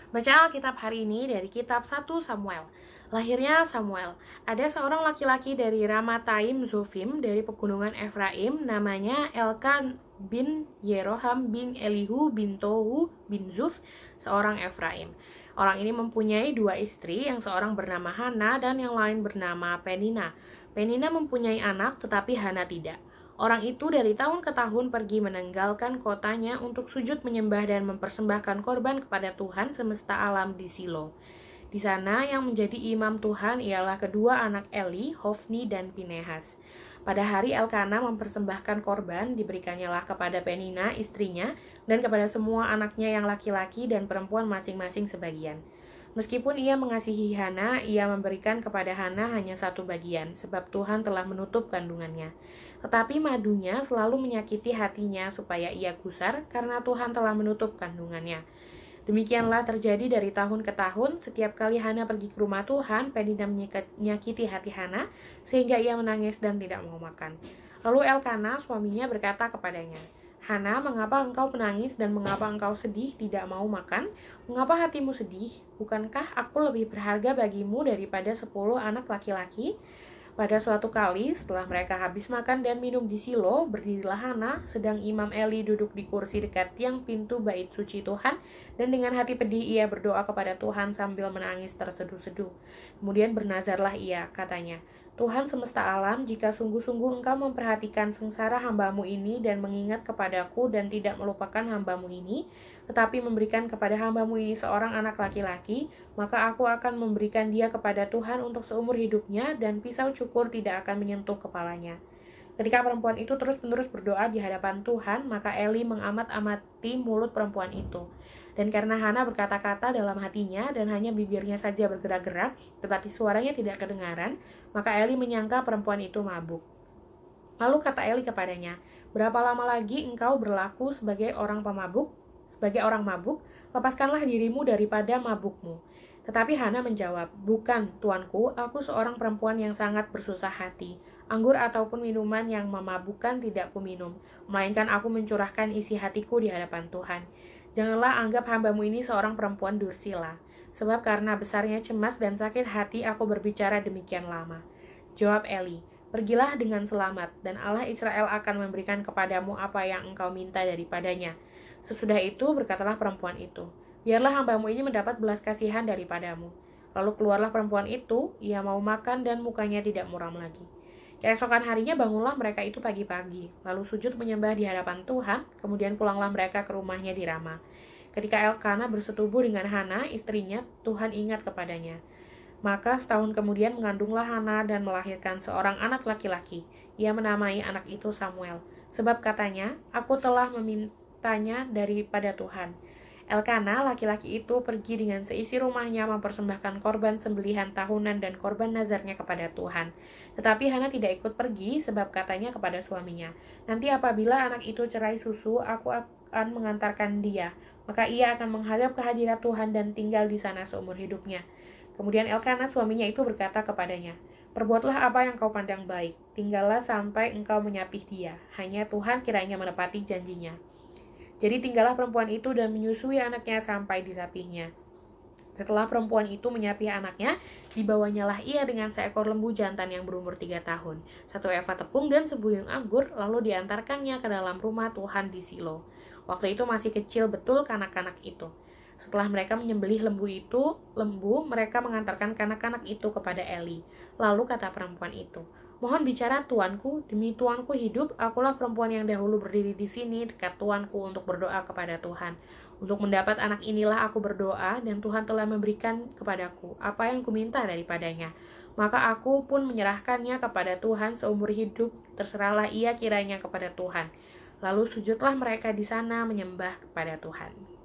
Bacaan Alkitab hari ini dari kitab 1 Samuel. Lahirnya Samuel. Ada seorang laki-laki dari Ramataim Zofim dari pegunungan Efraim, namanya Elkan bin Yeroham bin Elihu bin Tohu bin Zuf, seorang Efraim. Orang ini mempunyai dua istri, yang seorang bernama Hana dan yang lain bernama Penina. Penina mempunyai anak, tetapi Hana tidak. Orang itu dari tahun ke tahun pergi meninggalkan kotanya untuk sujud menyembah dan mempersembahkan korban kepada Tuhan semesta alam di Silo. Di sana yang menjadi imam Tuhan ialah kedua anak Eli, Hofni dan Pinehas. Pada hari Elkana mempersembahkan korban, diberikannya kepada Penina istrinya dan kepada semua anaknya yang laki-laki dan perempuan masing-masing sebagian. Meskipun ia mengasihi Hana, ia memberikan kepada Hana hanya satu bagian, sebab Tuhan telah menutup kandungannya. Tetapi madunya selalu menyakiti hatinya supaya ia gusar, karena Tuhan telah menutup kandungannya. Demikianlah terjadi dari tahun ke tahun, setiap kali Hana pergi ke rumah Tuhan, Penina menyakiti hati Hana, sehingga ia menangis dan tidak mau makan. Lalu Elkana, suaminya, berkata kepadanya, Hana, mengapa engkau menangis dan mengapa engkau sedih tidak mau makan? Mengapa hatimu sedih? Bukankah aku lebih berharga bagimu daripada 10 anak laki-laki? Pada suatu kali, setelah mereka habis makan dan minum di Silo, berdirilah Hana, sedang Imam Eli duduk di kursi dekat tiang pintu bait suci Tuhan, dan dengan hati pedih ia berdoa kepada Tuhan sambil menangis terseduh-seduh. Kemudian bernazarlah ia, katanya, Tuhan semesta alam, jika sungguh-sungguh engkau memperhatikan sengsara hambamu ini dan mengingat kepadaku dan tidak melupakan hambamu ini, tetapi memberikan kepada hambamu ini seorang anak laki-laki, maka aku akan memberikan dia kepada Tuhan untuk seumur hidupnya dan pisau cukur tidak akan menyentuh kepalanya. Ketika perempuan itu terus-menerus berdoa di hadapan Tuhan, maka Eli mengamat-amati mulut perempuan itu. Dan karena Hana berkata-kata dalam hatinya dan hanya bibirnya saja bergerak-gerak, tetapi suaranya tidak kedengaran, maka Eli menyangka perempuan itu mabuk. Lalu kata Eli kepadanya, berapa lama lagi engkau berlaku sebagai orang pemabuk? Sebagai orang mabuk, lepaskanlah dirimu daripada mabukmu. Tetapi Hana menjawab, bukan, tuanku, aku seorang perempuan yang sangat bersusah hati. Anggur ataupun minuman yang memabukkan tidak kuminum, melainkan aku mencurahkan isi hatiku di hadapan Tuhan. Janganlah anggap hambamu ini seorang perempuan dursila, sebab karena besarnya cemas dan sakit hati aku berbicara demikian lama. Jawab Eli, pergilah dengan selamat, dan Allah Israel akan memberikan kepadamu apa yang engkau minta daripadanya. Sesudah itu berkatalah perempuan itu, biarlah hambamu ini mendapat belas kasihan daripadamu. Lalu keluarlah perempuan itu, ia mau makan dan mukanya tidak muram lagi. Keesokan harinya bangunlah mereka itu pagi-pagi, lalu sujud menyembah di hadapan Tuhan, kemudian pulanglah mereka ke rumahnya di Rama. Ketika Elkana bersetubuh dengan Hana, istrinya, Tuhan ingat kepadanya. Maka setahun kemudian mengandunglah Hana dan melahirkan seorang anak laki-laki. Ia menamai anak itu Samuel, sebab katanya, aku telah memintanya daripada Tuhan. Elkana, laki-laki itu, pergi dengan seisi rumahnya mempersembahkan korban sembelihan tahunan dan korban nazarnya kepada Tuhan. Tetapi Hana tidak ikut pergi, sebab katanya kepada suaminya, nanti apabila anak itu cerai susu, aku akan mengantarkan dia. Maka ia akan menghadap ke hadirat Tuhan dan tinggal di sana seumur hidupnya. Kemudian Elkana, suaminya itu, berkata kepadanya, perbuatlah apa yang kau pandang baik, tinggallah sampai engkau menyapih dia. Hanya Tuhan kiranya menepati janjinya. Jadi tinggallah perempuan itu dan menyusui anaknya sampai disapihnya. Setelah perempuan itu menyapih anaknya, dibawanyalah ia dengan seekor lembu jantan yang berumur 3 tahun, 1 eva tepung dan sebuyung anggur, lalu diantarkannya ke dalam rumah Tuhan di Silo. Waktu itu masih kecil betul kanak-kanak itu. Setelah mereka menyembelih lembu, mereka mengantarkan kanak-kanak itu kepada Eli. Lalu kata perempuan itu, mohon bicara tuanku, demi tuanku hidup, akulah perempuan yang dahulu berdiri di sini dekat tuanku untuk berdoa kepada Tuhan. Untuk mendapat anak inilah aku berdoa, dan Tuhan telah memberikan kepadaku apa yang kuminta daripadanya. Maka aku pun menyerahkannya kepada Tuhan seumur hidup, terserahlah ia kiranya kepada Tuhan. Lalu sujudlah mereka di sana menyembah kepada Tuhan.